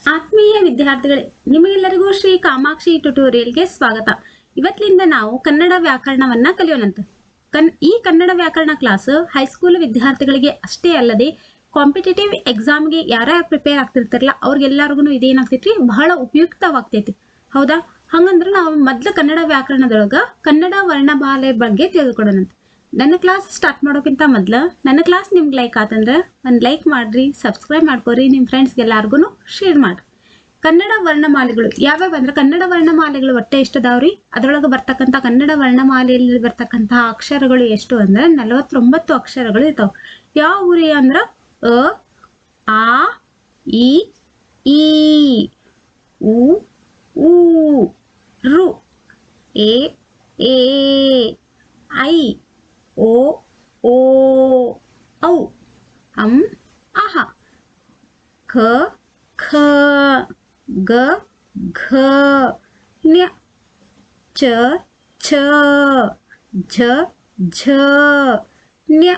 ಆತ್ಮೀಯ ವಿದ್ಯಾರ್ಥಿಗಳೇ, ನಿಮಗೆಲ್ಲರಿಗೂ ಶ್ರೀ ಕಾಮಾಕ್ಷಿ ಟ್ಯುಟೋರಿಯಲ್ಗೆ ಸ್ವಾಗತ. ಇವತ್ತಿನಿಂದ ನಾವು ಕನ್ನಡ ವ್ಯಾಕರಣವನ್ನ ಕಲಿಯೋಣಂತೆ. ಈ ಕನ್ನಡ ವ್ಯಾಕರಣ ಕ್ಲಾಸ್ ಹೈಸ್ಕೂಲ್ ವಿದ್ಯಾರ್ಥಿಗಳಿಗೆ ಅಷ್ಟೇ ಅಲ್ಲದೆ ಕಾಂಪಿಟೇಟಿವ್ ಎಕ್ಸಾಮ್ಗೆ ಯಾರ್ಯಾರು ಪ್ರಿಪೇರ್ ಆಗ್ತಿರ್ತಾರಲ್ಲ ಅವ್ರಿಗೆಲ್ಲರಿಗೂ ಇದೇನಾಗ್ತೈತಿ, ಬಹಳ ಉಪಯುಕ್ತವಾಗ್ತೈತಿ. ಹೌದಾ? ಹಂಗಂದ್ರೆ ನಾವು ಮೊದ್ಲು ಕನ್ನಡ ವ್ಯಾಕರಣದೊಳಗ ಕನ್ನಡ ವರ್ಣಮಾಲೆ ಬಗ್ಗೆ ತಿಳ್ಕೊಳ್ಳೋಣಂತೆ. ನನ್ನ ಕ್ಲಾಸ್ ಸ್ಟಾರ್ಟ್ ಮಾಡೋಕ್ಕಿಂತ ಮೊದ್ಲು ನನ್ನ ಕ್ಲಾಸ್ ನಿಮ್ಗೆ ಲೈಕ್ ಆತಂದ್ರೆ ಒಂದು ಲೈಕ್ ಮಾಡ್ರಿ, ಸಬ್ಸ್ಕ್ರೈಬ್ ಮಾಡ್ಕೊರಿ, ನಿಮ್ಮ ಫ್ರೆಂಡ್ಸ್ಗೆ ಎಲ್ಲಾರ್ಗು ಶೇರ್ ಮಾಡ್ರಿ. ಕನ್ನಡ ವರ್ಣಮಾಲೆಗಳು ಯಾವ್ಯಾವ ಅಂದ್ರೆ, ಕನ್ನಡ ವರ್ಣಮಾಲೆಗಳು ಒಟ್ಟೆ ಎಷ್ಟದಾವ್ರಿ? ಅದ್ರೊಳಗೆ ಬರ್ತಕ್ಕಂಥ ಕನ್ನಡ ವರ್ಣಮಾಲೆಯಲ್ಲಿ ಬರ್ತಕ್ಕಂತಹ ಅಕ್ಷರಗಳು ಎಷ್ಟು ಅಂದ್ರೆ 49 ಅಕ್ಷರಗಳು ಇರ್ತಾವ. ಯಾವ ಊರಿ ಅಂದ್ರ ಅ, ಆ, ಇ, ಈ, ಉ, ಊ, ರು, ಎ, ಐ, ಓ, ಓ, ಔ, ಅಂ, ಅಹ, ಖ, ಖ, ಗ, ಘ, ನ್ಯ, ಚ, ಛ, ಝ, ಝ, ನ್ಯ,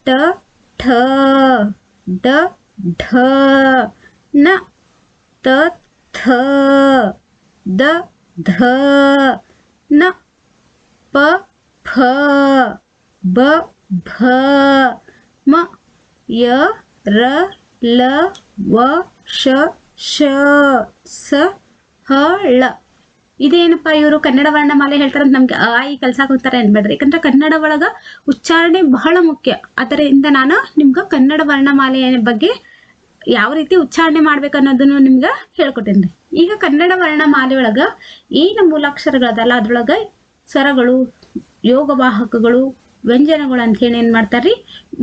ಟ, ಠ, ಡ, ಢ, ನ, ತ, ಥ, ದ, ಧ, ನ, ಪ, ಫ, ಬ, ಭ, ಮ, ಯ, ರ, ಲ, ವ, ಶ, ಶ, ಸ, ಹ, ಳ. ಇದೇನಪ್ಪ, ಇವರು ಕನ್ನಡ ವರ್ಣಮಾಲೆ ಹೇಳ್ತಾರಂತ ನಮ್ಗೆ ಈ ಕಲ್ಸಾಕ್ ಹೋಗ್ತಾರೆ ಅನ್ಬೇಡ್ರಿ. ಯಾಕಂದ್ರೆ ಕನ್ನಡ ಒಳಗ ಉಚ್ಚಾರಣೆ ಬಹಳ ಮುಖ್ಯ. ಅದರಿಂದ ನಾನು ನಿಮ್ಗೆ ಕನ್ನಡ ವರ್ಣಮಾಲೆಯ ಬಗ್ಗೆ ಯಾವ ರೀತಿ ಉಚ್ಚಾರಣೆ ಮಾಡ್ಬೇಕು ಅನ್ನೋದನ್ನು ನಿಮ್ಗೆ ಹೇಳ್ಕೊಟ್ಟೇನ್ರಿ. ಈಗ ಕನ್ನಡ ವರ್ಣಮಾಲೆ ಒಳಗ ಏನು ಮೂಲಾಕ್ಷರಗಳದಲ್ಲ ಅದ್ರೊಳಗ ಸ್ವರಗಳು, ಯೋಗವಾಹಕಗಳು, ವ್ಯಂಜನಗಳು ಅಂತ ಹೇಳಿ ಏನ್ ಮಾಡ್ತಾರ್ರಿ,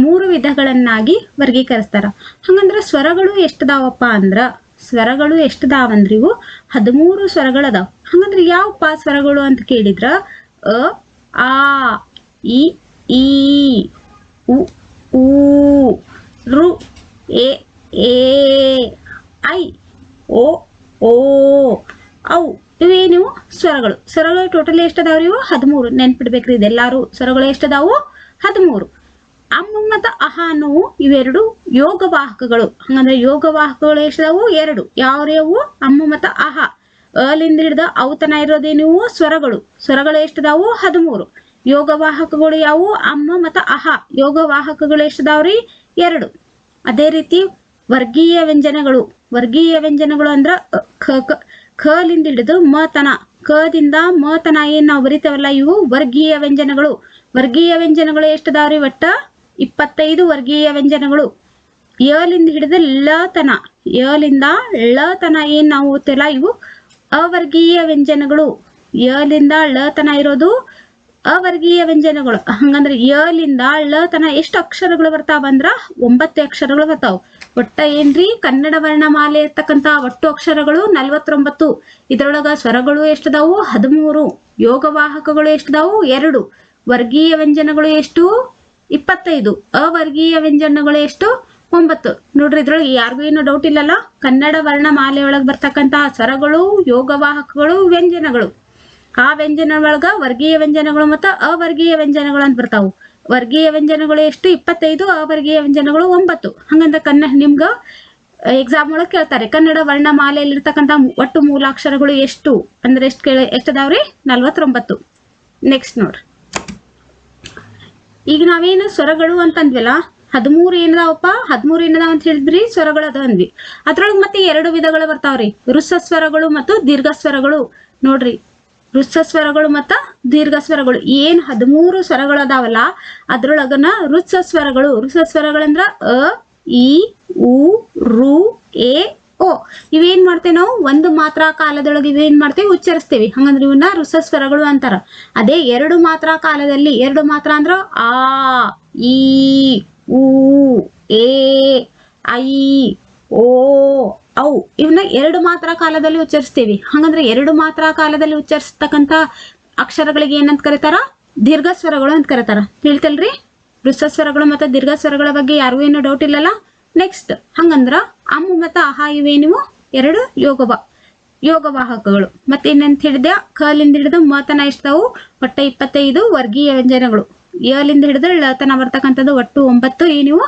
3 ವಿಧಗಳನ್ನಾಗಿ ವರ್ಗೀಕರಿಸ್ತಾರ. ಹಂಗಂದ್ರ ಸ್ವರಗಳು ಎಷ್ಟದಾವಪ್ಪ ಅಂದ್ರ, ಸ್ವರಗಳು ಎಷ್ಟದಾವಂದ್ರಿ, ಇವು 13 ಸ್ವರಗಳದಾವ. ಹಂಗಂದ್ರ ಯಾವಪ್ಪ ಸ್ವರಗಳು ಅಂತ ಕೇಳಿದ್ರ, ಅ, ಆ, ಇ, ಈ, ಉ, ಊ, ರು, ಎ, ಐ, ಓ, ಓ, ಔ. ಇವೇನಿವು ಸ್ವರಗಳು. ಸ್ವರಗಳು ಟೋಟಲ್ ಎಷ್ಟದಾವ್ರಿ? ಇವು 13. ನೆನ್ಪಿಡ್ಬೇಕ್ರಿ ಇದೆಲ್ಲಾರು. ಸ್ವರಗಳು ಎಷ್ಟದಾವು? 13. ಅಮ್ಮ ಮತ್ತ ಅಹ ಅನ್ನುವು ಇವೆರಡು ಯೋಗವಾಹಕಗಳು. ಹಂಗಂದ್ರೆ ಯೋಗವಾಹಕಗಳು ಎಷ್ಟದಾವು? 2. ಯಾವ್ರಿ ಅವು? ಅಮ್ಮ ಮತ್ತ ಅಹ. ಅಲಿಂದ ಹಿಡ್ದ ಔತನ ಇರೋದೇನಿವು? ಸ್ವರಗಳು. ಸ್ವರಗಳು ಎಷ್ಟದಾವು? 13. ಯೋಗವಾಹಕಗಳು ಯಾವುವು? ಅಮ್ಮ ಮತ್ತ ಅಹ. ಯೋಗವಾಹಕಗಳು ಎಷ್ಟದಾವ್ರಿ? 2. ಅದೇ ರೀತಿ ವರ್ಗೀಯ ವ್ಯಂಜನಗಳು. ವರ್ಗೀಯ ವ್ಯಂಜನಗಳು ಅಂದ್ರ ಖಲಿಂದ ಹಿಡಿದು ಮತನ, ಖದಿಂದ ಮತನ ಏನ್ ನಾವು ಬರಿತೇವಲ್ಲ, ಇವು ವರ್ಗೀಯ ವ್ಯಂಜನಗಳು. ವರ್ಗೀಯ ವ್ಯಂಜನಗಳು ಎಷ್ಟದಾವ್ರಿ? ಒಟ್ಟ 25 ವರ್ಗೀಯ ವ್ಯಂಜನಗಳು. ಯಲಿಂದ ಹಿಡಿದು ಲತನ, ಯಲಿಂದ ಲತನ ಏನ್ ನಾವು ಓದ್ತೇವಲ್ಲ, ಇವು ಅವರ್ಗೀಯ ವ್ಯಂಜನಗಳು. ಯಲಿಂದ ಲತನ ಇರೋದು ಅವರ್ಗೀಯ ವ್ಯಂಜನಗಳು. ಹಂಗಂದ್ರೆ ಯಲಿಂದ ಲತನ ಎಷ್ಟು ಅಕ್ಷರಗಳು ಬರ್ತಾವ ಅಂದ್ರ 9 ಅಕ್ಷರಗಳು ಬರ್ತಾವ. ಒಟ್ಟ ಏನ್ರಿ, ಕನ್ನಡ ವರ್ಣಮಾಲೆ ಇರ್ತಕ್ಕಂತ ಒಟ್ಟು ಅಕ್ಷರಗಳು 49. ಇದ್ರೊಳಗ ಸ್ವರಗಳು ಎಷ್ಟದಾವು? 13. ಯೋಗವಾಹಕಗಳು ಎಷ್ಟದಾವು? 2. ವರ್ಗೀಯ ವ್ಯಂಜನಗಳು ಎಷ್ಟು? 25. ಅವರ್ಗೀಯ ವ್ಯಂಜನಗಳು ಎಷ್ಟು? 9. ನೋಡ್ರಿ, ಇದ್ರೊಳಗೆ ಯಾರಿಗೂ ಏನು ಡೌಟ್ ಇಲ್ಲಲ್ಲ. ಕನ್ನಡ ವರ್ಣಮಾಲೆ ಒಳಗೆ ಬರ್ತಕ್ಕಂತ ಸ್ವರಗಳು, ಯೋಗವಾಹಕಗಳು, ವ್ಯಂಜನಗಳು. ಆ ವ್ಯಂಜನ ಒಳಗ ವರ್ಗೀಯ ವ್ಯಂಜನಗಳು ಮತ್ತು ಅವರ್ಗೀಯ ವ್ಯಂಜನಗಳು ಅಂತ ಬರ್ತಾವು. ವರ್ಗೀಯ ವ್ಯಂಜನಗಳು ಎಷ್ಟು? 25. ಅವರ್ಗೀಯ ವ್ಯಂಜನಗಳು 9. ಹಂಗಂದ್ರ ನಿಮ್ಗ ಎಕ್ಸಾಮ್ ಒಳಗೆ ಕೇಳ್ತಾರೆ, ಕನ್ನಡ ವರ್ಣಮಾಲೆಯಲ್ಲಿ ಇರ್ತಕ್ಕಂಥ ಒಟ್ಟು ಮೂಲಾಕ್ಷರಗಳು ಎಷ್ಟು ಅಂದ್ರೆ ಎಷ್ಟದಾವ್ರಿ? 49. ನೆಕ್ಸ್ಟ್ ನೋಡ್ರಿ, ಈಗ ನಾವೇನು ಸ್ವರಗಳು ಅಂತಂದ್ವಲ್ಲ, 13 ಏನದಾವಪ್ಪ? 13 ಏನದಾವ ಅಂತ ಹೇಳಿದ್ರಿ? ಸ್ವರಗಳು ಅದ ಅಂದ್ವಿ. ಅದ್ರೊಳಗೆ ಮತ್ತೆ 2 ವಿಧಗಳು ಬರ್ತಾವ್ರಿ, ವೃತ್ತ ಸ್ವರಗಳು ಮತ್ತು ದೀರ್ಘ ಸ್ವರಗಳು. ನೋಡ್ರಿ, ವೃತ್ತ ಸ್ವರಗಳು ಮತ್ತ ದೀರ್ಘ ಸ್ವರಗಳು. ಏನ್ 13 ಸ್ವರಗಳು ಅದಾವಲ್ಲ ಅದ್ರೊಳಗನ ವೃತ್ತ ಸ್ವರಗಳು. ವೃತ್ತ ಸ್ವರಗಳಂದ್ರ ಅ, ಈ, ಉ, ರು, ಎ, ಓ. ಇವೇನ್ ಮಾಡ್ತೇವೆ ನಾವು? ಒಂದು ಮಾತ್ರಾ ಕಾಲದೊಳಗೆ ಇವೇನ್ ಮಾಡ್ತೇವೆ? ಉಚ್ಚರಿಸ್ತೇವೆ. ಹಂಗಂದ್ರೆ ಇವನ್ನ ವೃತ್ತ ಸ್ವರಗಳು ಅಂತಾರ. ಅದೇ 2 ಮಾತ್ರಾ ಕಾಲದಲ್ಲಿ, 2 ಮಾತ್ರ ಅಂದ್ರ ಆ, ಈ, ಉ, ಎ, ಐ, ಓ, ಔ. ಇವನ್ನ 2 ಮಾತ್ರಾ ಕಾಲದಲ್ಲಿ ಉಚ್ಚರಿಸ್ತೇವೆ. ಹಂಗಂದ್ರೆ 2 ಮಾತ್ರಾ ಕಾಲದಲ್ಲಿ ಉಚ್ಚರಿಸ್ತಕ್ಕಂತ ಅಕ್ಷರಗಳಿಗೆ ಏನಂತ ಕರೀತಾರ? ದೀರ್ಘ ಸ್ವರಗಳು ಅಂತ ಕರೀತಾರ. ಹೇಳ್ತಲ್ರಿ? ವೃತ್ತ ಸ್ವರಗಳು ಮತ್ತೆ ದೀರ್ಘ ಸ್ವರಗಳ ಬಗ್ಗೆ ಯಾರಿಗೂ ಏನು ಡೌಟ್ ಇಲ್ಲಲ್ಲ. ನೆಕ್ಸ್ಟ್, ಹಂಗಂದ್ರ ಅಮ್ಮ ಮತ್ತ ಅಹ ಇವೇನಿವು? 2 ಯೋಗವಾಹಕಗಳು. ಮತ್ತೆ ಏನಂತ ಹೇಳಿದ್ಯಾ? ಖಲಿಂದ ಹಿಡಿದು ಮತನ ಎಷ್ಟವು? ಒಟ್ಟ 25 ವರ್ಗೀಯ ವ್ಯಂಜನಗಳು. ಯಲಿಂದ ಹಿಡಿದು ಲತನ ಬರ್ತಕ್ಕಂಥದ್ದು ಒಟ್ಟು 9 ಏನಿವು?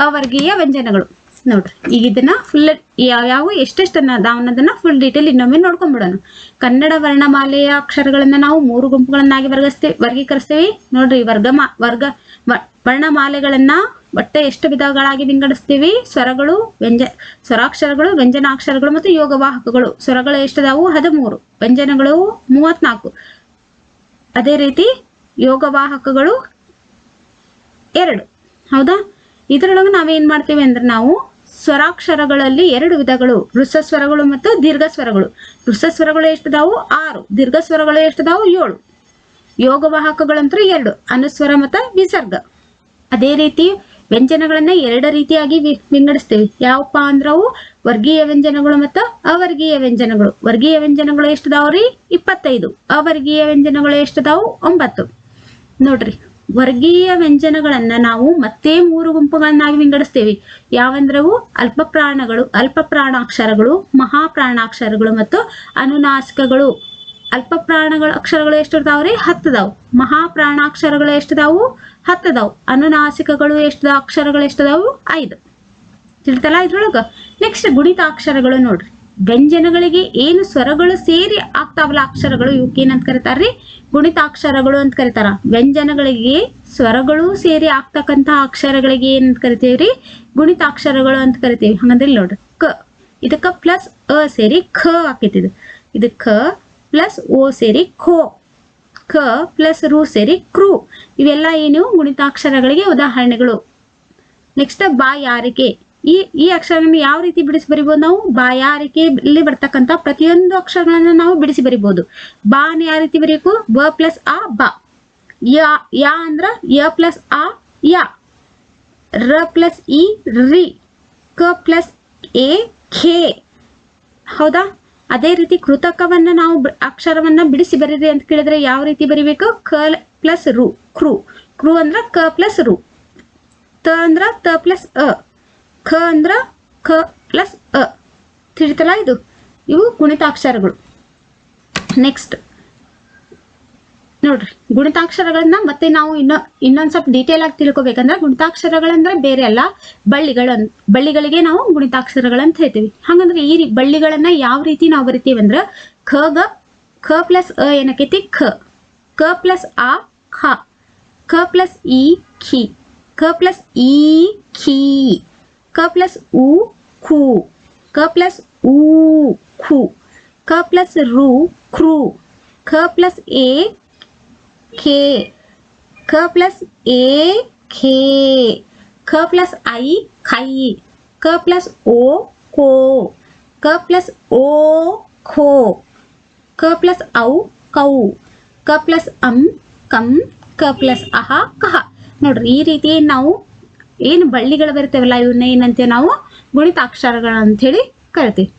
ಅವರ್ಗೀಯ ವ್ಯಂಜನಗಳು. ನೋಡ್ರಿ ಈಗ ಇದನ್ನ ಫುಲ್ ಯಾವ ಎಷ್ಟೆಷ್ಟನ್ನ ಅನ್ನೋದನ್ನ ಫುಲ್ ಡೀಟೇಲ್ ಇನ್ನೊಮ್ಮೆ ನೋಡ್ಕೊಂಡ್ಬಿಡೋಣ. ಕನ್ನಡ ವರ್ಣಮಾಲೆಯ ಅಕ್ಷರಗಳನ್ನ ನಾವು 3 ಗುಂಪುಗಳನ್ನಾಗಿ ವರ್ಗೀಕರಿಸ್ತೇವೆ. ನೋಡ್ರಿ ವರ್ಣಮಾಲೆಗಳನ್ನ ಒಟ್ಟೆ ಎಷ್ಟು ವಿಧಗಳಾಗಿ ವಿಂಗಡಿಸ್ತೀವಿ? ಸ್ವರಗಳು, ಸ್ವರಾಕ್ಷರಗಳು, ವ್ಯಂಜನಾಕ್ಷರಗಳು ಮತ್ತು ಯೋಗವಾಹಕಗಳು. ಸ್ವರಗಳು ಎಷ್ಟದಾವು? 13. ವ್ಯಂಜನಗಳು 34. ಅದೇ ರೀತಿ ಯೋಗವಾಹಕಗಳು 2. ಹೌದಾ? ಇದರೊಳಗೆ ನಾವೇನ್ ಮಾಡ್ತೀವಿ ಅಂದ್ರೆ ನಾವು ಸ್ವರಾಕ್ಷರಗಳಲ್ಲಿ 2 ವಿಧಗಳು, ವೃಷ ಸ್ವರಗಳು ಮತ್ತು ದೀರ್ಘ ಸ್ವರಗಳು. ವೃಷ ಸ್ವರಗಳು ಎಷ್ಟದಾವು? 6. ದೀರ್ಘ ಸ್ವರಗಳು ಎಷ್ಟದಾವು? 7. ಯೋಗವಾಹಕಗಳಂತೂ 2, ಅನುಸ್ವರ ಮತ್ತು ವಿಸರ್ಗ. ಅದೇ ರೀತಿ ವ್ಯಂಜನಗಳನ್ನ 2 ರೀತಿಯಾಗಿ ವಿಂಗಡಿಸ್ತೇವೆ. ಯಾವಪ್ಪ ಅಂದ್ರವು ವರ್ಗೀಯ ವ್ಯಂಜನಗಳು ಮತ್ತು ಅವರ್ಗೀಯ ವ್ಯಂಜನಗಳು. ವರ್ಗೀಯ ವ್ಯಂಜನಗಳು ಎಷ್ಟದಾವ್ರಿ? 25. ಅವರ್ಗೀಯ ವ್ಯಂಜನಗಳು ಎಷ್ಟದಾವು? 9. ನೋಡ್ರಿ, ವರ್ಗೀಯ ವ್ಯಂಜನಗಳನ್ನ ನಾವು ಮತ್ತೆ 3 ಗುಂಪುಗಳನ್ನಾಗಿ ವಿಂಗಡಿಸ್ತೇವೆ. ಯಾವಂದ್ರವು ಅಲ್ಪ ಪ್ರಾಣಾಕ್ಷರಗಳು, ಮಹಾಪ್ರಾಣಾಕ್ಷರಗಳು ಮತ್ತು ಅನುನಾಸಿಕಗಳು. ಅಲ್ಪ ಅಕ್ಷರಗಳು ಎಷ್ಟಿರ್ತಾವ್ರಿ? 10 ಮಹಾಪ್ರಾಣಾಕ್ಷರಗಳು ಎಷ್ಟದಾವು? 10. ಅನುನಾಸಿಕಗಳು ಅಕ್ಷರಗಳು ಎಷ್ಟದಾವು? 5. ತಿಳಿತಲ್ಲ ಇದ್ರೊಳಗ. ನೆಕ್ಸ್ಟ್ ಗುಣಿತಾಕ್ಷರಗಳು. ನೋಡ್ರಿ, ವ್ಯಂಜನಗಳಿಗೆ ಏನು ಸ್ವರಗಳು ಸೇರಿ ಆಗ್ತಾವಲ್ಲ ಅಕ್ಷರಗಳು, ಇವಕ್ಕೆ ಏನಂತ ಕರೀತಾರ್ರಿ? ಗುಣಿತಾಕ್ಷರಗಳು ಅಂತ ಕರೀತಾರ. ವ್ಯಂಜನಗಳಿಗೆ ಸ್ವರಗಳು ಸೇರಿ ಆಗ್ತಕ್ಕಂತಹ ಅಕ್ಷರಗಳಿಗೆ ಏನಂತ ಕರಿತೇವ್ರಿ? ಗುಣಿತಾಕ್ಷರಗಳು ಅಂತ ಕರಿತೇವಿ. ಹಂಗಂದ್ರೆ ಇಲ್ಲಿ ನೋಡ್ರಿ, ಕ ಇದಕ್ಕ ಪ್ಲಸ್ ಅ ಸೇರಿ ಖ ಆಕೈತಿ. ಇದು ಖ ಪ್ಲಸ್ ಓ ಸೇರಿ ಖೋ, ಕ ಪ್ಲಸ್ ರು ಸೇರಿ ಕ್ರೂ. ಇವೆಲ್ಲ ಏನು? ಗುಣಿತಾಕ್ಷರಗಳಿಗೆ ಉದಾಹರಣೆಗಳು. ನೆಕ್ಸ್ಟ್ ಬಾಯಾರಿಕೆ. ಈ ಅಕ್ಷರಗಳನ್ನು ಯಾವ ರೀತಿ ಬಿಡಿಸಿ ಬರಿಬಹುದು ನಾವು? ಬಾಯಾರಿಕೆಯಲ್ಲಿ ಬರ್ತಕ್ಕಂಥ ಪ್ರತಿಯೊಂದು ಅಕ್ಷರಗಳನ್ನ ನಾವು ಬಿಡಿಸಿ ಬರಿಬಹುದು. ಬಾನ ಯಾವ ರೀತಿ ಬರೀಬೇಕು? ಬ ಪ್ಲಸ್ ಆ ಬಾ. ಯಾ ಅಂದ್ರ ಯ ಪ್ಲಸ್ ಆ ಯಾ. ರ ಪ್ಲಸ್ ಇ ರಿ. ಕ ಪ್ಲಸ್ ಎ ಖೇ. ಹೌದಾ? ಅದೇ ರೀತಿ ಕೃತಕವನ್ನ ನಾವು ಅಕ್ಷರವನ್ನ ಬಿಡಿಸಿ ಬರೀರಿ ಅಂತ ಕೇಳಿದ್ರೆ ಯಾವ ರೀತಿ ಬರಿಬೇಕು? ಕ ಪ್ಲಸ್ ರು ಕ್ರೂ. ಕ್ರೂ ಅಂದ್ರ ಕ ಪ್ಲಸ್ ರು. ತ ಅಂದ್ರ ತ ಪ್ಲಸ್ ಅ. ಖ ಅಂದ್ರ ಖ ಪ್ಲಸ್ ಅ. ತಿಳಿತಲ್ಲ ಇದು? ಇವು ಗುಣಿತಾಕ್ಷರಗಳು. ನೆಕ್ಸ್ಟ್ ನೋಡ್ರಿ, ಗುಣಿತಾಕ್ಷರಗಳನ್ನ ಮತ್ತೆ ನಾವು ಇನ್ನೊಂದ್ ಸ್ವಲ್ಪ ಡೀಟೇಲ್ ಆಗಿ ತಿಳ್ಕೊಬೇಕಂದ್ರೆ, ಗುಣಿತಾಕ್ಷರಗಳಂದ್ರೆ ಬೇರೆ ಅಲ್ಲ, ಬಳ್ಳಿಗಳಿಗೆ ನಾವು ಗುಣಿತಾಕ್ಷರಗಳಂತ ಹೇಳ್ತೀವಿ. ಹಂಗಂದ್ರೆ ಈ ಬಳ್ಳಿಗಳನ್ನ ಯಾವ ರೀತಿ ನಾವು ಬರಿತೀವಿ ಅಂದ್ರೆ, ಖ ಪ್ಲಸ್ ಅ ಏನಕೈತಿ? ಕ ಪ್ಲಸ್ ಆ ಖ. ಕ ಪ್ಲಸ್ ಇ ಖಿ. ಕ ಪ್ಲಸ್ ಇ ಖಿ. ಕ ಪ್ಲಸ್ ಉ ಖು. ಕ ಪ್ಲಸ್ ಉ ಖು. ಕ ಪ್ಲಸ್ ರು ಕ್ರೂ. ಖ ಪ್ಲಸ್ ಎ ಖೇ. ಕ ಪ್ಲಸ್ ಎ ಖೇ. ಖ ಪ್ಲಸ್ ಐ ಖೈ. ಕ ಪ್ಲಸ್ ಓ ಕೋ. ಕ ಪ್ಲಸ್ ಓ ಖೋ. ಕ ಪ್ಲಸ್ ಔ ಕೌ. ಕ ಪ್ಲಸ್ ಕಂ. ಕ ಪ್ಲಸ್ ಅಹ ಕಹ. ನೋಡ್ರಿ, ಈ ರೀತಿ ನಾವು ಏನು ಬಳ್ಳಿಗಳು ಬರ್ತೇವಲ್ಲ, ಇವನ್ನ ಏನಂತೇವೆ ನಾವು? ಗುಣಿತಾಕ್ಷರಗಳು ಅಂತ ಹೇಳಿ ಕರಿತೀವಿ.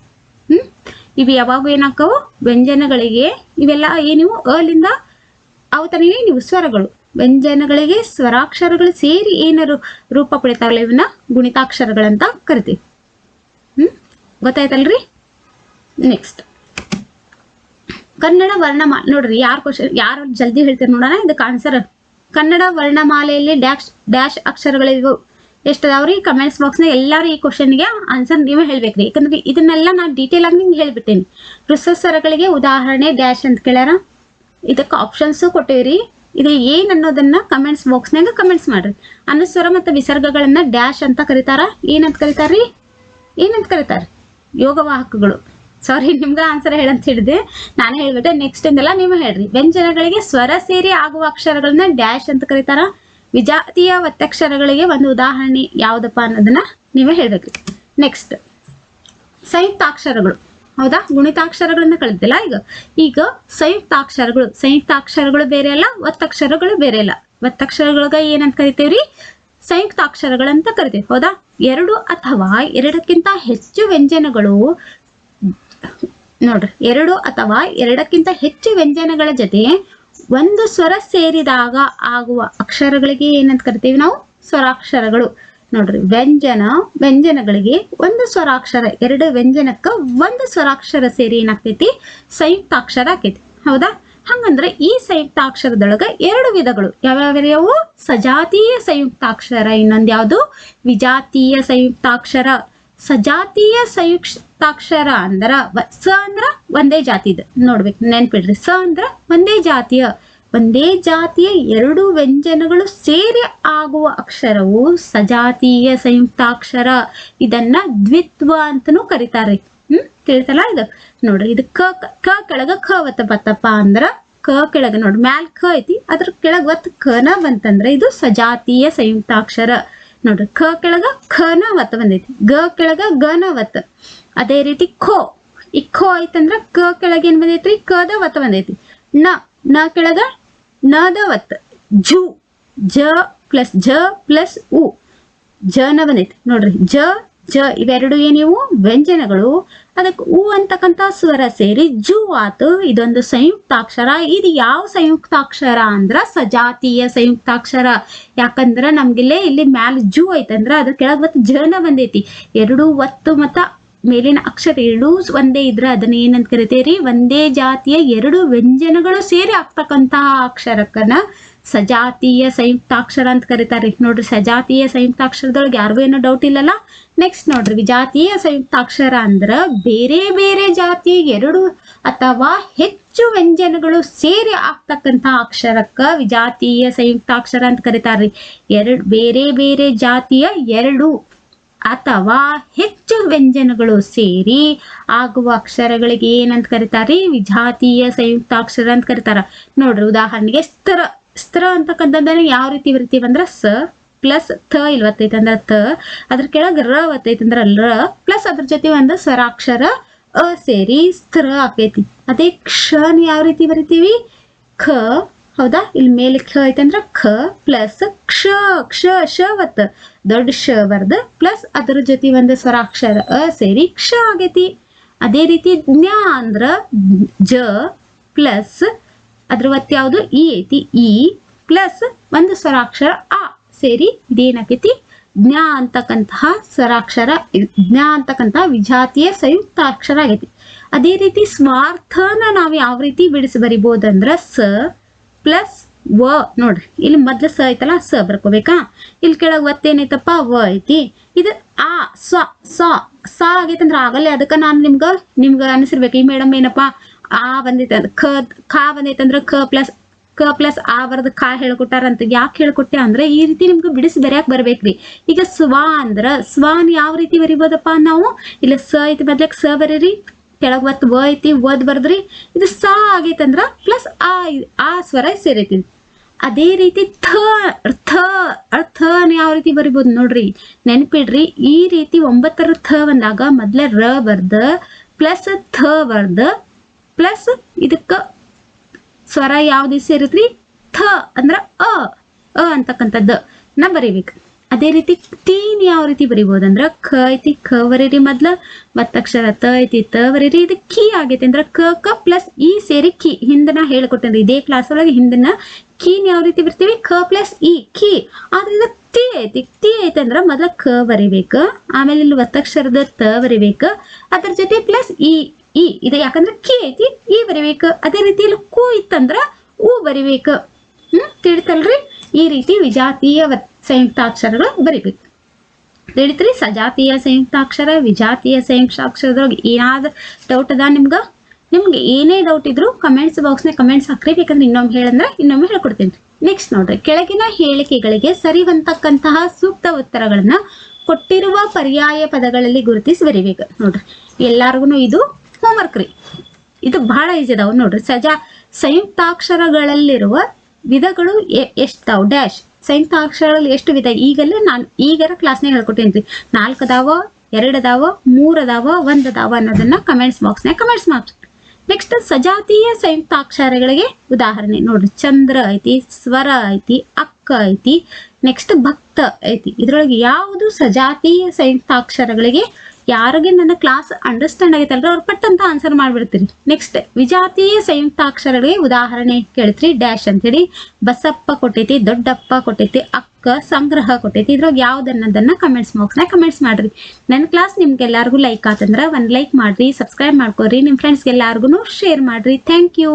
ಇವು ಯಾವಾಗೂ ಏನಾಕವು? ವ್ಯಂಜನಗಳಿಗೆ. ಇವೆಲ್ಲ ಏನಿವು ಅಲಿಂದ ಅವು ತನಗೆ ನೀವು ಸ್ವರಗಳು. ವ್ಯಂಜನಗಳಿಗೆ ಸ್ವರಾಕ್ಷರಗಳು ಸೇರಿ ಏನಾರು ರೂಪ ಪಡಿತಾವಲ್ಲ, ಇವನ್ನ ಗುಣಿತಾಕ್ಷರಗಳಂತ ಕರಿತೀವಿ. ಗೊತ್ತಾಯ್ತಲ್ರಿ? ನೆಕ್ಸ್ಟ್ ಕನ್ನಡ ವರ್ಣಮಾಲೆ. ನೋಡ್ರಿ, ಯಾರು ಜಲ್ದಿ ಹೇಳ್ತೀರಿ ನೋಡೋಣ. ಇದಕ್ಕೆ ಆನ್ಸರ್: ಕನ್ನಡ ವರ್ಣಮಾಲೆಯಲ್ಲಿ ಡ್ಯಾಶ್ ಅಕ್ಷರಗಳಿವು ಎಷ್ಟದಾವ್ರಿ? ಕಮೆಂಟ್ಸ್ ಬಾಕ್ಸ್ನ ಎಲ್ಲಾರು ಈ ಕ್ವಶನ್ಗೆ ಆನ್ಸರ್ ನೀವೇ ಹೇಳ್ಬೇಕ್ರಿ. ಯಾಕಂದ್ರೆ ಇದನ್ನೆಲ್ಲ ನಾನು ಡೀಟೇಲ್ ಆಗಿ ನಿಮ್ಗೆ ಹೇಳ್ಬಿಟ್ಟೇನಿ. ವೃಷಸ್ವರಗಳಿಗೆ ಉದಾಹರಣೆ ಡ್ಯಾಶ್ ಅಂತ ಕೇಳ್ಯಾರ. ಇದಕ್ಕೆ ಆಪ್ಷನ್ಸ್ ಕೊಟ್ಟೇವ್ರಿ. ಇದು ಏನ್ ಅನ್ನೋದನ್ನ ಕಮೆಂಟ್ಸ್ ಬಾಕ್ಸ್ನಾಗ ಕಮೆಂಟ್ಸ್ ಮಾಡ್ರಿ. ಅನುಸ್ವರ ಮತ್ತು ವಿಸರ್ಗಗಳನ್ನ ಡ್ಯಾಶ್ ಅಂತ ಕರೀತಾರ. ಏನಂತ ಕರೀತಾರ್ರಿ? ಯೋಗವಾಹಕಗಳು. ಸಾರಿ, ನಿಮ್ಗೆ ಆನ್ಸರ್ ಹೇಳಂತ ಹೇಳಿದೆ, ನಾನೇ ಹೇಳ್ಬಿಟ್ಟೆ. ನೆಕ್ಸ್ಟ್ ಇಂದೆಲ್ಲ ನೀವು ಹೇಳ್ರಿ. ವ್ಯಂಜನಗಳಿಗೆ ಸ್ವರ ಸೇರಿ ಆಗುವ ಅಕ್ಷರಗಳನ್ನ ಡ್ಯಾಶ್ ಅಂತ ಕರೀತಾರ. ವಿಜಾತಿಯ ಒತ್ತಕ್ಷರಗಳಿಗೆ ಒಂದು ಉದಾಹರಣೆ ಯಾವ್ದಪ್ಪ ಅನ್ನೋದನ್ನ ನೀವೇ ಹೇಳ್ಬೇಕ್ರಿ. ನೆಕ್ಸ್ಟ್ ಸಂಯುಕ್ತಾಕ್ಷರಗಳು. ಹೌದಾ? ಗುಣಿತಾಕ್ಷರಗಳನ್ನ ಕಳಿತಿಲ್ಲ. ಈಗ ಸಂಯುಕ್ತಾಕ್ಷರಗಳು ಬೇರೆ ಅಲ್ಲ, ಒತ್ತಕ್ಷರಗಳು ಬೇರೆ ಅಲ್ಲ. ಒತ್ತಕ್ಷರಗಳಿಗೆ ಏನಂತ ಕರಿತೇವ್ರಿ? ಸಂಯುಕ್ತಾಕ್ಷರಗಳಂತ ಕರಿತೇವೆ. ಹೌದಾ? 2 ಅಥವಾ 2ಕ್ಕಿಂತ ಹೆಚ್ಚು ವ್ಯಂಜನಗಳು. ನೋಡ್ರಿ, 2 ಅಥವಾ 2ಕ್ಕಿಂತ ಹೆಚ್ಚು ವ್ಯಂಜನಗಳ ಜೊತೆ ಒಂದು ಸ್ವರ ಸೇರಿದಾಗ ಆಗುವ ಅಕ್ಷರಗಳಿಗೆ ಏನಂತ ಕರಿತೀವಿ ನಾವು? ಸ್ವರಾಕ್ಷರಗಳು. ನೋಡ್ರಿ, ವ್ಯಂಜನಗಳಿಗೆ ಒಂದು ಸ್ವರಾಕ್ಷರ, 2 ವ್ಯಂಜನಕ್ಕ ಒಂದು ಸ್ವರಾಕ್ಷರ ಸೇರಿ ಏನಾಗ್ತೈತಿ? ಸಂಯುಕ್ತಾಕ್ಷರ ಆಕೈತಿ. ಹೌದಾ? ಹಂಗಂದ್ರೆ ಈ ಸಂಯುಕ್ತಾಕ್ಷರದೊಳಗ 2 ವಿಧಗಳು. ಯಾವ್ಯಾವ್ಯಾವು? ಸಜಾತೀಯ ಸಂಯುಕ್ತಾಕ್ಷರ, ಇನ್ನೊಂದು ಯಾವುದು? ವಿಜಾತೀಯ ಸಂಯುಕ್ತಾಕ್ಷರ. ಸಜಾತೀಯ ಸಂಯುಕ್ತಾಕ್ಷರ ಅಂದ್ರ ಸ ಅಂದ್ರ ಒಂದೇ ಜಾತಿದ ನೋಡ್ಬೇಕು, ನೆನ್ಪಿಡ್ರಿ. ಸ ಅಂದ್ರ ಒಂದೇ ಜಾತಿಯ ಎರಡು ವ್ಯಂಜನಗಳು ಸೇರಿ ಆಗುವ ಅಕ್ಷರವು ಸಜಾತೀಯ ಸಂಯುಕ್ತಾಕ್ಷರ. ಇದನ್ನ ದ್ವಿತ್ವ ಅಂತನೂ ಕರೀತಾರೆ. ತಿಳಿತಲ್ಲ ಇದು ನೋಡ್ರಿ. ಇದು ಕ ಕೆಳಗ ಕ ಒತ್ತ ಬತ್ತಪ್ಪ ಅಂದ್ರ ಕ ಕೆಳಗ ನೋಡ್ರಿ, ಮ್ಯಾಲ್ ಕ ಐತಿ, ಅದ್ರ ಕೆಳಗ ಒತ್ತ ಕನ ಬಂತಂದ್ರ ಇದು ಸಜಾತೀಯ ಸಂಯುಕ್ತಾಕ್ಷರ. ನೋಡ್ರಿ, ಕ ಕೆಳಗ ಖನ ಒತ್ತ ಬಂದೈತಿ, ಗ ಕೆಳಗ ಗನ ಒತ್ತ. ಅದೇ ರೀತಿ ಖೋ, ಈ ಖೋ ಐತಂದ್ರ ಕ ಕೆಳಗ ಏನ್ ಬಂದೈತ್ರಿ, ಕದ ಒತ್ತ ಬಂದೈತಿ. ನ ಕೆಳಗ ನದ ಒತ್ತ. ಜ ಪ್ಲಸ್ ಉ, ಜನ ಬಂದೈತಿ ನೋಡ್ರಿ. ಜ ಇವೆರಡು ಏನಿವು ವ್ಯಂಜನಗಳು, ಅದಕ್ಕೆ ಉ ಅಂತಕ್ಕಂತ ಸ್ವರ ಸೇರಿ ಜು ಆತು. ಇದೊಂದು ಸಂಯುಕ್ತಾಕ್ಷರ. ಇದು ಯಾವ ಸಂಯುಕ್ತಾಕ್ಷರ ಅಂದ್ರ ಸಜಾತೀಯ ಸಂಯುಕ್ತಾಕ್ಷರ. ಯಾಕಂದ್ರ ನಮ್ಗಿಲ್ಲೇ ಇಲ್ಲಿ ಮ್ಯಾಲ ಜು ಐತಂದ್ರ ಅದ್ರ ಕೆಳಗ್ ಒತ್ತು ಜನ ಬಂದೈತಿ. ಎರಡು ಒತ್ತು ಮತ್ತ ಮೇಲಿನ ಅಕ್ಷರ ಎರಡೂ ಒಂದೇ ಇದ್ರ ಅದನ್ನ ಏನಂತ ಕರಿತೇರಿ, ಒಂದೇ ಜಾತಿಯ ಎರಡು ವ್ಯಂಜನಗಳು ಸೇರಿ ಆಗ್ತಕ್ಕಂತಹ ಅಕ್ಷರಕ್ಕನ ಸಜಾತೀಯ ಸಂಯುಕ್ತಾಕ್ಷರ ಅಂತ ಕರೀತಾರೆ. ನೋಡ್ರಿ, ಸಜಾತೀಯ ಸಂಯುಕ್ತಾಕ್ಷರದೊಳಗೆ ಯಾರಿಗೂ ಏನೋ ಡೌಟ್ ಇಲ್ಲಲ್ಲ. ನೆಕ್ಸ್ಟ್ ನೋಡ್ರಿ, ವಿಜಾತೀಯ ಸಂಯುಕ್ತಾಕ್ಷರ ಅಂದ್ರ ಬೇರೆ ಬೇರೆ ಜಾತಿಯ ಎರಡು ಅಥವಾ ಹೆಚ್ಚು ವ್ಯಂಜನಗಳು ಸೇರಿ ಆಗ್ತಕ್ಕಂತಹ ಅಕ್ಷರಕ್ಕ ವಿಜಾತೀಯ ಸಂಯುಕ್ತಾಕ್ಷರ ಅಂತ ಕರೀತಾರ್ರಿ. ಬೇರೆ ಬೇರೆ ಜಾತಿಯ ಎರಡು ಅಥವಾ ಹೆಚ್ಚು ವ್ಯಂಜನಗಳು ಸೇರಿ ಆಗುವ ಅಕ್ಷರಗಳಿಗೆ ಏನಂತ ಕರೀತಾರಿ, ವಿಜಾತೀಯ ಸಂಯುಕ್ತಾಕ್ಷರ ಅಂತ ಕರೀತಾರ. ನೋಡ್ರಿ, ಉದಾಹರಣೆಗೆ ಸ್ತ್ರ ಅಂತಕ್ಕಂಥದ್ದನ್ನ ಯಾವ ರೀತಿ ಬರಿತೀವಂದ್ರ ಸ ಪ್ಲಸ್ ಥ ಇಲ್ಲಿ ಒತ್ತೈತೆ ಅಂದ್ರ ತ, ಅದ್ರ ಕೆಳಗ ರ ಒತ್ತೈತೆ ಅಂದ್ರ ರ ಪ್ಲಸ್ ಅದ್ರ ಜೊತೆ ಒಂದು ಸ್ವರಾಕ್ಷರ ಅ ಸೇರಿ ಸ್ತ್ರ ಆಕೈತಿ. ಅದೇ ಕ್ಷನ್ ಯಾವ ರೀತಿ ಬರಿತೀವಿ, ಖ, ಹೌದಾ, ಇಲ್ಲಿ ಮೇಲೆ ಖ ಐತಂದ್ರ ಖ ಪ್ಲಸ್ ಕ್ಷ ಒತ್ತ ದೊಡ್ಡ ಶ ಬರ್ದ ಪ್ಲಸ್ ಅದ್ರ ಜೊತೆ ಒಂದು ಸ್ವರಾಕ್ಷರ ಅ ಸೇರಿ ಕ್ಷ ಆಗೈತಿ. ಅದೇ ರೀತಿ ಜ್ಞ ಅಂದ್ರ ಜ ಪ್ಲಸ್ ಅದ್ರ ಒತ್ತ ಯಾವುದು ಇ ಐತಿ, ಇ ಪ್ಲಸ್ ಒಂದು ಸ್ವರಾಕ್ಷರ ಆ ಸೇರಿ ಇದೇನಾಕೈತಿ ಜ್ಞ ಅಂತಕ್ಕಂತಹ ಸ್ವರಾಕ್ಷರ, ಜ್ಞ ಅಂತಕ್ಕಂತಹ ವಿಜಾತೀಯ ಸಂಯುಕ್ತಾಕ್ಷರ ಆಗೈತಿ. ಅದೇ ರೀತಿ ಸ್ವಾರ್ಥನ ನಾವು ಯಾವ ರೀತಿ ಬಿಡಿಸಿ ಬರಿಬೋದಂದ್ರ ಸ ಪ್ಲಸ್ ವ. ನೋಡ್ರಿ, ಇಲ್ಲಿ ಮೊದ್ಲು ಸ ಐತಲ್ಲ, ಸ ಬರ್ಕೋಬೇಕಾ. ಇಲ್ಲಿ ಕೆಳಗ್ ಒತ್ತೇನೈತಪ್ಪ ವ ಐತಿ. ಇದು ಆ ಸ ಆಗೈತಂದ್ರ ಆಗಲ್ಲ. ಅದಕ್ಕ ನಾನು ನಿಮ್ಗ ಅನಿಸಿರ್ಬೇಕು, ಈ ಮೇಡಮ್ ಏನಪ್ಪಾ ಆ ಬಂದೈತೆ ಖ ಬಂದೈತಂದ್ರ ಕ ಪ್ಲಸ್ ಆ ಬರದ ಖ ಹೇಳ್ಕೊಟ್ಟಾರಂತ. ಯಾಕೆ ಹೇಳ್ಕೊಟ್ಟೆ ಅಂದ್ರೆ ಈ ರೀತಿ ನಿಮ್ಗೆ ಬಿಡಿಸಿ ಬರೆಯಕ್ ಬರ್ಬೇಕ್ರಿ. ಈಗ ಸ್ವಾನ್ ಯಾವ ರೀತಿ ಬರಿಬೋದಪ್ಪ ನಾವು, ಇಲ್ಲ ಸ ಐತಿ ಬದ್ಲಕ್ ಸ ಬರೀರಿ, ಕೆಳಗ್ ಒತ್ತು ವ ಐತಿ ಓದ್ ಬರ್ದ್ರಿ. ಇದು ಸ ಆಗೈತಂದ್ರ ಪ್ಲಸ್ ಆ ಸ್ವರ ಸೇರೈತಿ. ಅದೇ ರೀತಿ ಥನ ಯಾವ ರೀತಿ ಬರಿಬೋದು ನೋಡ್ರಿ, ನೆನ್ಪಿಡ್ರಿ. ಈ ರೀತಿ 9ರ ಥ ಬಂದಾಗ ಮೊದ್ಲ ರ ಬರ್ದ ಪ್ಲಸ್ ಥ ಬರ್ದ ಪ್ಲಸ್ ಇದಕ್ಕ ಸ್ವರ ಯಾವ್ದು ಸೇರಿತ್ರಿ, ಥ ಅಂದ್ರ ಅ ಅಂತಕ್ಕಂಥದ್ದು ನಾ ಬರಿಬೇಕು. ಅದೇ ರೀತಿ ತೀನ್ ಯಾವ ರೀತಿ ಬರಿಬೋದಂದ್ರ ಖ ಐತಿ ಖ ಬರೀರಿ ಮೊದ್ಲ, ಮತ್ತಕ್ಷರ ತ ಐತಿ ತ ಬರೀರಿ. ಇದು ಕಿ ಆಗೈತಿ ಅಂದ್ರ ಕ ಪ್ಲಸ್ ಇ ಸೇರಿ ಕಿ. ಹಿಂದನ ಹೇಳ್ಕೊಟ್ಟೇನ್ರಿ ಇದೇ ಕ್ಲಾಸ್ ಒಳಗೆ. ಹಿಂದಿನ ಕೀನ್ ಯಾವ ರೀತಿ ಬರ್ತೀವಿ, ಖ ಪ್ಲಸ್ ಇ ಕಿ. ಆದ್ರೆ ಇದು ತಿ ಐತಿ ಅಂದ್ರ ಮೊದ್ಲ ಕ ಬರಿಬೇಕು, ಆಮೇಲೆ ಇಲ್ಲಿ ಒತ್ತಕ್ಷರದ ತ ಬರಿಬೇಕು, ಅದ್ರ ಜೊತೆ ಪ್ಲಸ್ ಇ ಇದು ಯಾಕಂದ್ರೆ ಕಿ ಐತಿ ಇ ಬರಿಬೇಕು. ಅದೇ ರೀತಿ ಇಲ್ಲಿ ಕು ಇತ್ತಂದ್ರ ಉ ಬರಿಬೇಕು. ತಿಳಿತಲ್ರಿ. ಈ ರೀತಿ ವಿಜಾತೀಯ ಸಂಯುಕ್ತಾಕ್ಷರಗಳು ಬರಿಬೇಕು. ತಿಳಿತ್ರಿ. ಸಜಾತೀಯ ಸಂಯುಕ್ತಾಕ್ಷರ, ವಿಜಾತೀಯ ಸಂಯುಕ್ತಾಕ್ಷರದೊಳಗೆ ಏನಾದ್ರೂ ಡೌಟ್ ಅದ ನಿಮ್ಗೆ ಏನೇ ಡೌಟ್ ಇದ್ರು ಕಮೆಂಟ್ಸ್ ಬಾಕ್ಸ್ನ ಕಮೆಂಟ್ಸ್ ಹಾಕ್ರಿ. ಬೇಕಂದ್ರೆ ಇನ್ನೊಮ್ಮೆ ಹೇಳಂದ್ರೆ ಇನ್ನೊಮ್ಮೆ ಹೇಳ್ಕೊಡ್ತೀನಿ. ನೆಕ್ಸ್ಟ್ ನೋಡ್ರಿ, ಕೆಳಗಿನ ಹೇಳಿಕೆಗಳಿಗೆ ಸರಿ ಹೊಂದತಕ್ಕಂತಹ ಸೂಕ್ತ ಉತ್ತರಗಳನ್ನ ಕೊಟ್ಟಿರುವ ಪರ್ಯಾಯ ಪದಗಳಲ್ಲಿ ಗುರುತಿಸಿ ಬರಿಬೇಕು. ನೋಡ್ರಿ, ಎಲ್ಲಾರ್ಗು ಇದು ಹೋಮ್ವರ್ಕ್ ರೀ. ಇದು ಬಹಳ ಈಜಿ ಅದಾವ ನೋಡ್ರಿ. ಸಂಯುಕ್ತಾಕ್ಷರಗಳಲ್ಲಿರುವ ವಿಧಗಳು ಎಷ್ಟಾವ್ ಡ್ಯಾಶ್. ಸಂಯುಕ್ತಾಕ್ಷರಗಳಲ್ಲಿ ಎಷ್ಟು ವಿಧ ಈಗರ ಕ್ಲಾಸ್ನಾಗ ಹೇಳ್ಕೊಟ್ಟೇನ್ರಿ. 4 ಅದಾವ, 2 ಅದಾವ, 3 ಅದಾವ, 1 ಅದಾವ ಅನ್ನೋದನ್ನ ಕಮೆಂಟ್ಸ್ ಬಾಕ್ಸ್ನಾಗ ಕಮೆಂಟ್ಸ್ ಮಾಡ್ರಿ. ನೆಕ್ಸ್ಟ್ ಸಜಾತೀಯ ಸಂಯುಕ್ತಾಕ್ಷರಗಳಿಗೆ ಉದಾಹರಣೆ ನೋಡ್ರಿ. ಚಂದ್ರ ಐತಿ, ಸ್ವರ ಐತಿ, ಅಕ್ಕ ಐತಿ, ನೆಕ್ಸ್ಟ್ ಭಕ್ತ ಐತಿ. ಇದ್ರೊಳಗೆ ಯಾವುದು ಸಜಾತೀಯ ಸಂಯುಕ್ತಾಕ್ಷರಗಳಿಗೆ ಯಾರಿಗೆ ನನ್ನ ಕ್ಲಾಸ್ ಅಂಡರ್ಸ್ಟ್ಯಾಂಡ್ ಆಗೈತಲ್ರಿ ಅವ್ರು ಪಟ್ಟಂತ ಆನ್ಸರ್ ಮಾಡ್ಬಿಡ್ತೀರಿ. ನೆಕ್ಸ್ಟ್ ವಿಜಾತೀಯ ಸಂಯುಕ್ತಾಕ್ಷರಗಳಿಗೆ ಉದಾಹರಣೆ ಕೇಳ್ತ್ರಿ ಡ್ಯಾಶ್ ಅಂತೇಳಿ. ಬಸಪ್ಪ ಕೊಟ್ಟೈತಿ, ದೊಡ್ಡಪ್ಪ ಕೊಟ್ಟೈತಿ, ಅಕ್ಕ, ಸಂಗ್ರಹ ಕೊಟ್ಟೈತಿ. ಇದ್ರಾಗ ಯಾವ್ದನ್ನೋದನ್ನ ಕಮೆಂಟ್ಸ್ ಬಾಕ್ಸ್ನಾಗ ಕಮೆಂಟ್ಸ್ ಮಾಡ್ರಿ. ನನ್ನ ಕ್ಲಾಸ್ ನಿಮ್ಗೆಲ್ಲಾರ್ಗು ಲೈಕ್ ಆತಂದ್ರ 1 ಲೈಕ್ ಮಾಡ್ರಿ, ಸಬ್ಸ್ಕ್ರೈಬ್ ಮಾಡ್ಕೊರಿ, ನಿಮ್ ಫ್ರೆಂಡ್ಸ್ಗೆಲ್ಲಾರ್ಗು ಶೇರ್ ಮಾಡ್ರಿ. Thank you.